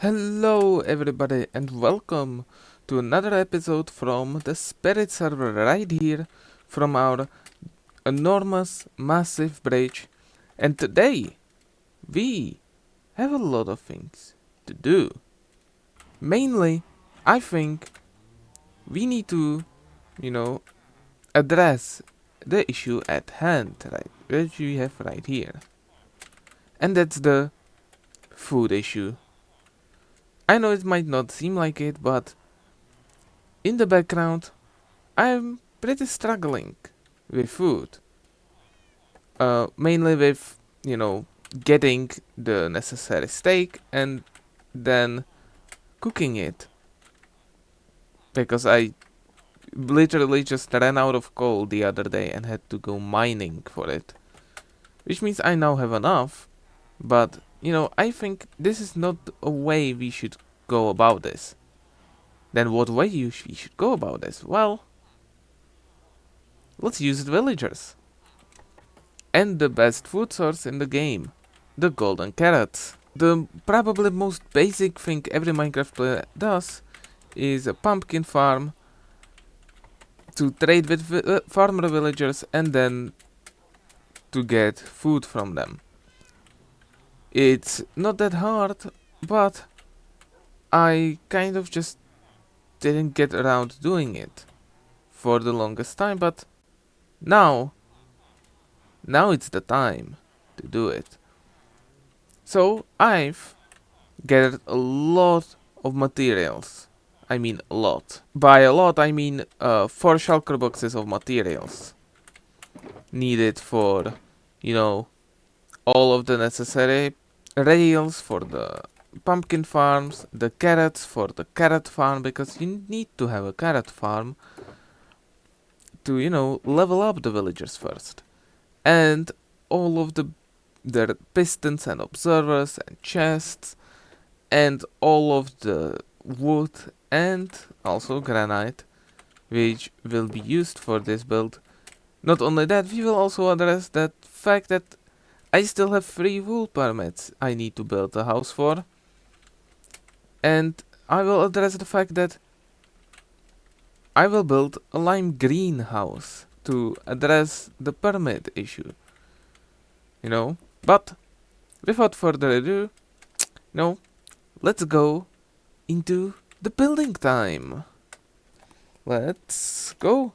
Hello everybody and welcome to another episode from the Spirit server right here from our enormous massive bridge, and today we have a lot of things to do. Mainly I think we need to, you know, address the issue at hand, right, which we have right here, and that's the food issue. I know it might not seem like it, but in the background I'm pretty struggling with food. Mainly with, getting the necessary steak and then cooking it. Because I literally just ran out of coal the other day and had to go mining for it. Which means I now have enough, but, I think this is not a way we should go about this. Then what way we should go about this? Well, let's use the villagers. And the best food source in the game, the golden carrots. The probably most basic thing every Minecraft player does is a pumpkin farm to trade with farmer villagers and then to get food from them. It's not that hard, but I kind of just didn't get around doing it for the longest time, but now it's the time to do it. So I've gathered a lot of materials. I mean a lot. By a lot I mean 4 shulker boxes of materials needed for, all of the necessary rails for the pumpkin farms, the carrots for the carrot farm, because you need to have a carrot farm to, level up the villagers first. And all of their pistons and observers and chests and all of the wood and also granite which will be used for this build. Not only that, we will also address that fact that I still have 3 wool permits I need to build a house for, and I will address the fact that I will build a lime green house to address the permit issue. But without further ado, let's go into the building time. Let's go.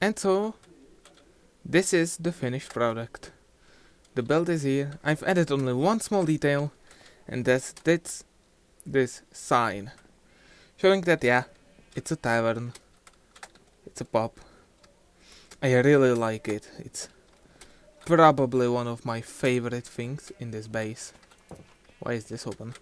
And so, this is the finished product. The build is here. I've added only one small detail, and that's this sign, showing that, yeah, it's a tavern, it's a pub. I really like it. It's probably one of my favorite things in this base. Why is this open?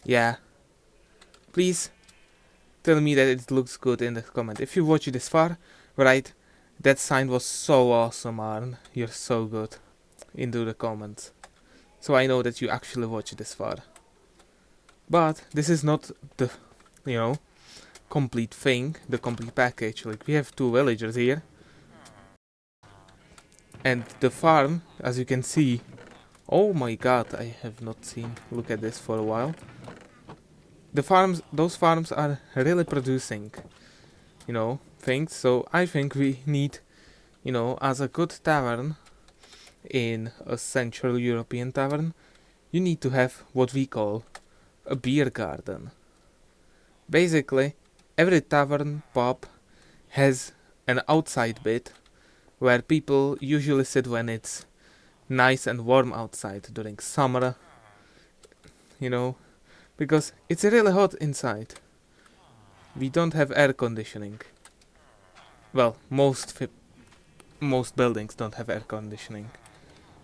Yeah. Please tell me that it looks good in the comment. If you watch it this far, right, that sign was so awesome, Arn. You're so good. Into the comments. So I know that you actually watch it this far. But this is not the, you know, complete thing, the complete package. Like, we have 2 villagers here. And the farm, as you can see, oh my god, I have not seen, look at this for a while. The farms, those farms are really producing, you know, things. So I think we need, you know, as a good tavern, in a Central European tavern, you need to have what we call a beer garden. Basically, every tavern, pub, has an outside bit where people usually sit when it's nice and warm outside during summer, you know, because it's really hot inside. We don't have air conditioning. Well, most buildings don't have air conditioning.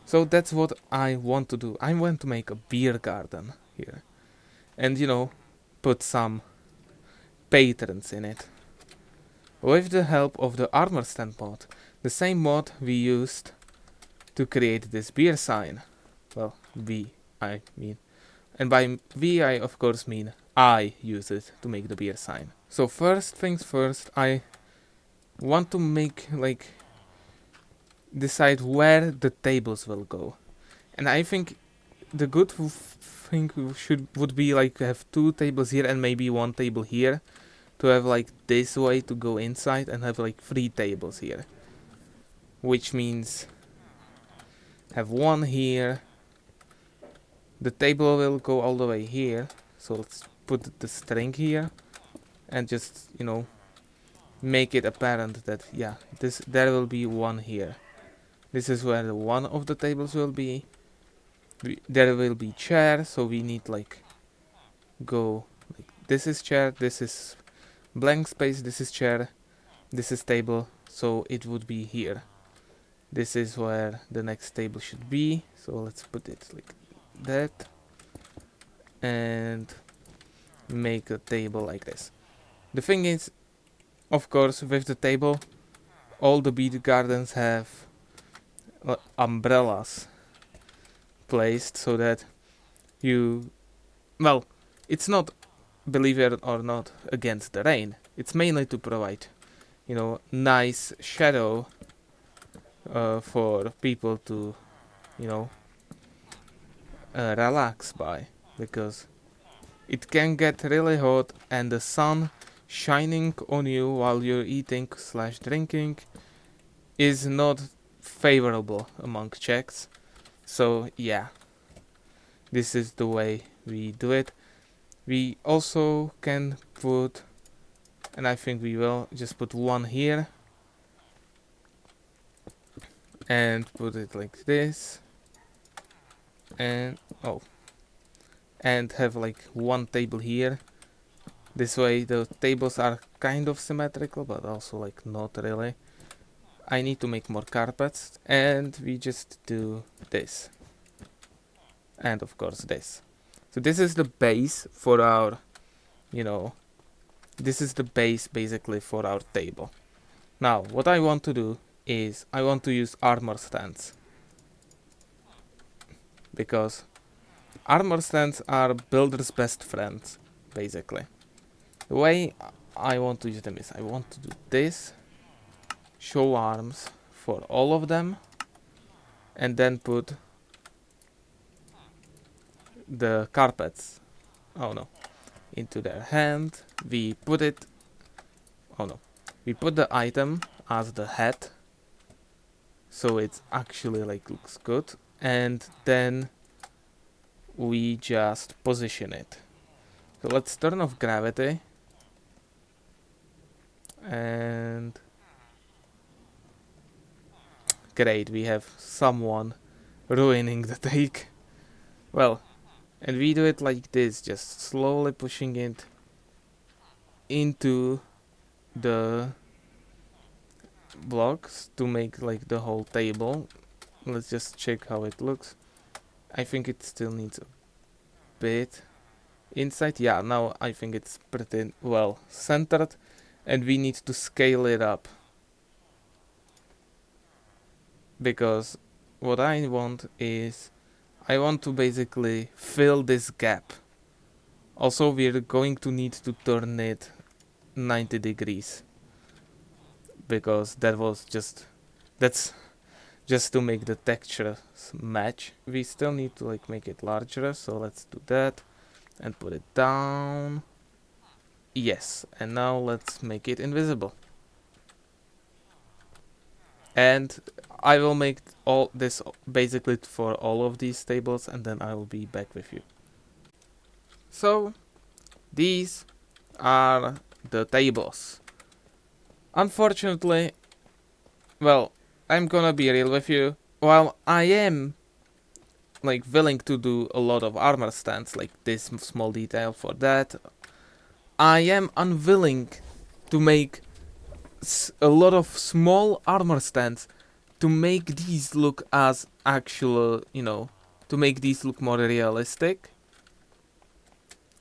So that's what I want to do. I want to make a beer garden here. And, you know, put some patrons in it. With the help of the armor stand mod. The same mod we used to create this beer sign. Well, I mean. And by we, I of course mean I use it to make the beer sign. So first things first, I want to make, like, decide where the tables will go. And I think the good thing would be like have 2 tables here and maybe 1 table here, to have like this way to go inside and have like 3 tables here, which means have 1 here. The table will go all the way here, so let's put the string here and just, you know, make it apparent that, yeah, there will be 1 here. This is where one of the tables will be. There will be chair, so we need like go like this is chair, this is blank space, this is chair, this is table, so it would be here. This is where the next table should be, so let's put it like that and make a table like this. The thing is, of course, with the table, all the beer gardens have umbrellas placed so that you, well, it's not, believe it or not, against the rain. It's mainly to provide, you know, nice shadow for people to, you know, relax by, because it can get really hot and the sun shining on you while you're eating / drinking is not favorable among Czechs. So yeah, this is the way we do it. We also can put, and I think we will just put 1 here and put it like this, and and have like 1 table here. This way the tables are kind of symmetrical, but also like not really. I need to make more carpets, and we just do this, and of course this. So this is the base for our, you know, this is the base basically for our table. Now what I want to do is I want to use armor stands, because armor stands are builders' best friends, basically. The way I want to use them is I want to do this, show arms for all of them, and then put the carpets, oh no, into their hand. We put it, oh no, we put the item as the head, so it actually like looks good, and then we just position it. So let's turn off gravity, and Great, we have someone ruining the take. Well, and we do it like this, just slowly pushing it into the blocks to make like the whole table. Let's just check how it looks. I think it still needs a bit inside. Yeah, now I think it's pretty well centered, and we need to scale it up, because what I want is I want to basically fill this gap. Also, we're going to need to turn it 90 degrees, because that's just to make the textures match. We still need to like make it larger, so let's do that and put it down. Yes, and now let's make it invisible. And I will make all this basically for all of these tables, and then I will be back with you. So these are the tables. Unfortunately, well, I'm gonna be real with you. While I am like willing to do a lot of armor stands, like this small detail for that, I am unwilling to make a lot of small armor stands to make these look as actual, to make these look more realistic.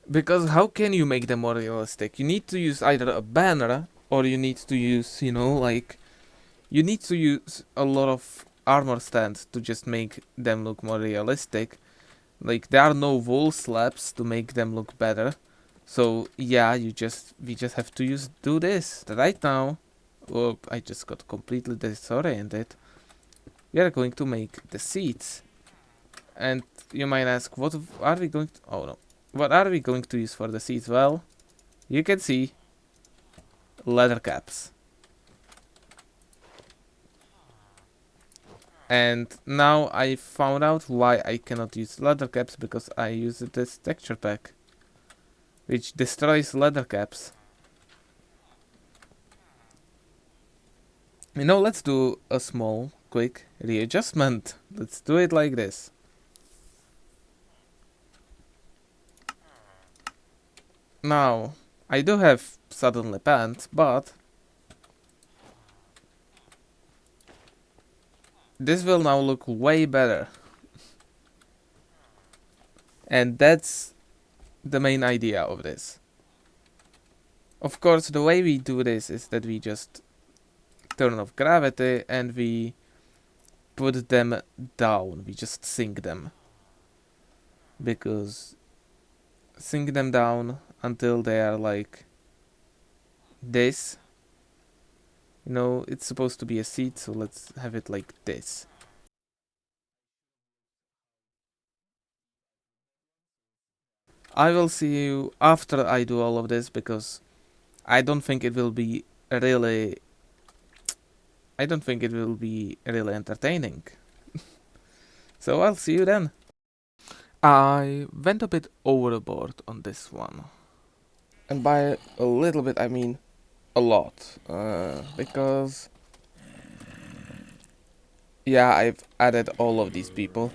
Because how can you make them more realistic? You need to use either a banner, or you need to use, you need to use a lot of armor stands to just make them look more realistic. Like, there are no wall slabs to make them look better. So yeah, we just have to do this right now. Oh, I just got completely disoriented. We are going to make the seats, and you might ask, what are we going to? Oh no, what are we going to use for the seats? Well, you can see leather caps. And now I found out why I cannot use leather caps, because I use this texture pack, which destroys leather caps. Let's do a small, quick readjustment. Let's do it like this. Now, I do have suddenly pants, but this will now look way better. And that's the main idea of this. Of course, the way we do this is that we just turn off gravity and we put them down. We just sink them. Because sink them down until they are like this. It's supposed to be a seat, so let's have it like this. I will see you after I do all of this, because I don't think it will be really entertaining. So I'll see you then. I went a bit overboard on this one. And by a little bit, I mean a lot. Because yeah, I've added all of these people.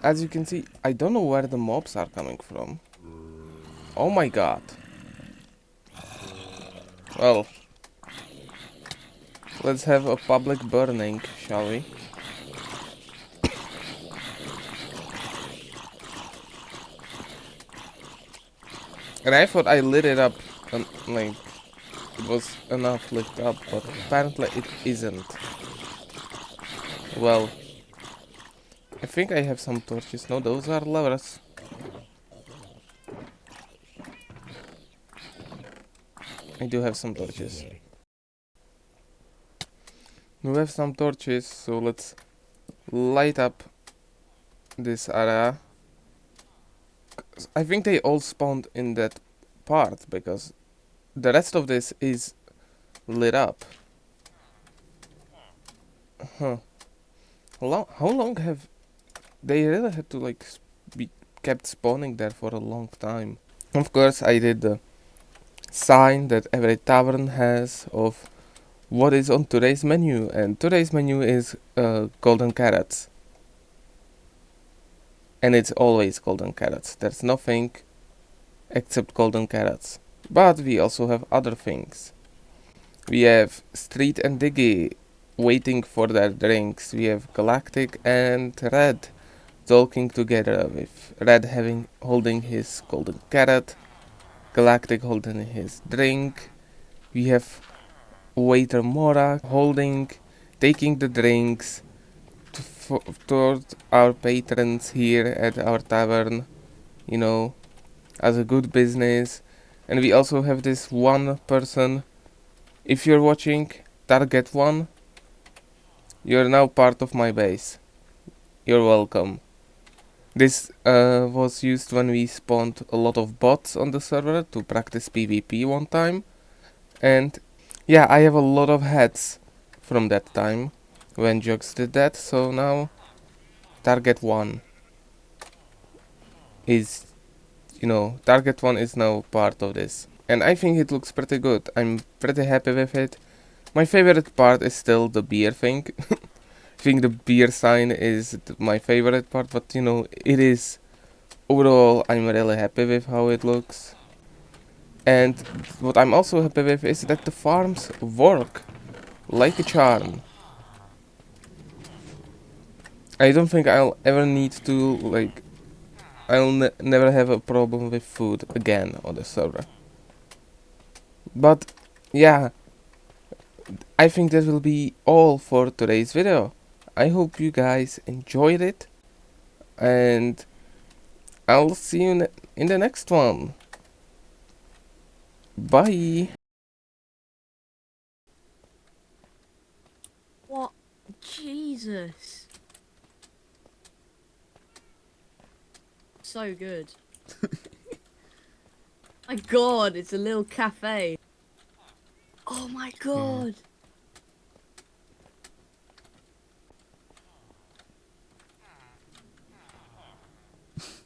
As you can see, I don't know where the mobs are coming from. Oh my god. Well, let's have a public burning, shall we? And I thought I lit it up, and like, it was enough lit up, but apparently it isn't. Well, I think I have some torches. No, those are levers. I do have some torches. We have some torches, so let's light up this area. I think they all spawned in that part, because the rest of this is lit up. Huh. How long have they really had to like be kept spawning there for a long time? Of course, I did the sign that every tavern has of what is on today's menu, and today's menu is golden carrots. And it's always golden carrots. There's nothing except golden carrots. But we also have other things. We have Street and Diggy waiting for their drinks. We have Galactic and Red talking together, with Red holding his golden carrot, Galactic holding his drink. We have waiter Mora taking the drinks toward our patrons here at our tavern, you know, as a good business. And we also have this one person. If you're watching, target 1, you're now part of my base. You're welcome. This was used when we spawned a lot of bots on the server to practice PvP one time. And yeah, I have a lot of hats from that time when Jux did that. So now target 1 is, target 1 is now part of this. And I think it looks pretty good. I'm pretty happy with it. My favorite part is still the beer thing. I think the beer sign is my favorite part, but it is. Overall, I'm really happy with how it looks. And what I'm also happy with is that the farms work like a charm. I don't think I'll ever need to, I'll never have a problem with food again on the server. But, yeah, I think that will be all for today's video. I hope you guys enjoyed it, and I'll see you in the next one. Bye! What? Jesus. So good. My god, it's a little cafe. Oh my god.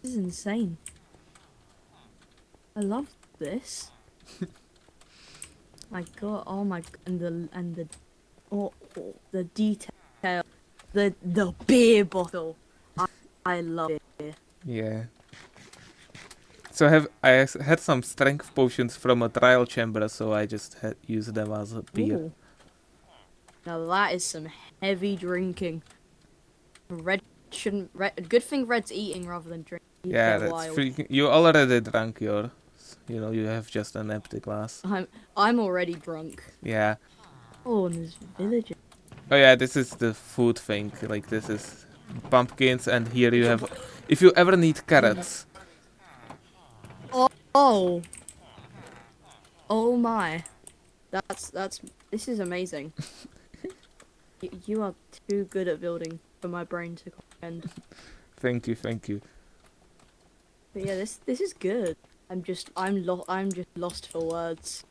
This is insane. I love this. My god, oh my, and the the detail, the beer bottle. I love it. Yeah. So I had some strength potions from a trial chamber, so I just used them as a beer. Ooh. Now that is some heavy drinking. Red shouldn't. Good thing Red's eating rather than drinking. Yeah, that's freaking. You already drank yours. You have just an empty glass. I'm already drunk. Yeah. Oh, and there's villagers. Oh yeah, this is the food thing. Like, this is pumpkins, and here you have. If you ever need carrots. Oh. Oh my. This is amazing. You are too good at building for my brain to comprehend. Thank you. But yeah, this is good. I'm just lost for words.